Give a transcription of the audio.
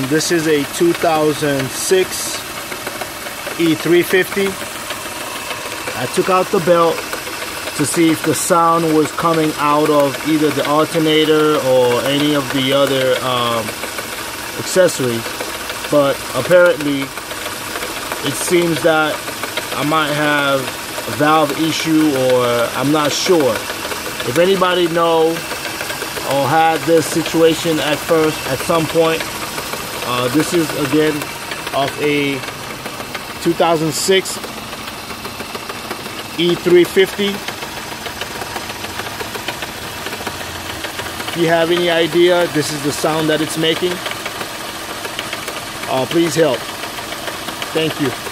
This is a 2006 E350. I took out the belt to see if the sound was coming out of either the alternator or any of the other accessories, but apparently it seems that I might have a valve issue, or I'm not sure. If anybody know or had this situation at some point, this is again of a 2006 E350. If you have any idea, this is the sound that it's making. Please help. Thank you.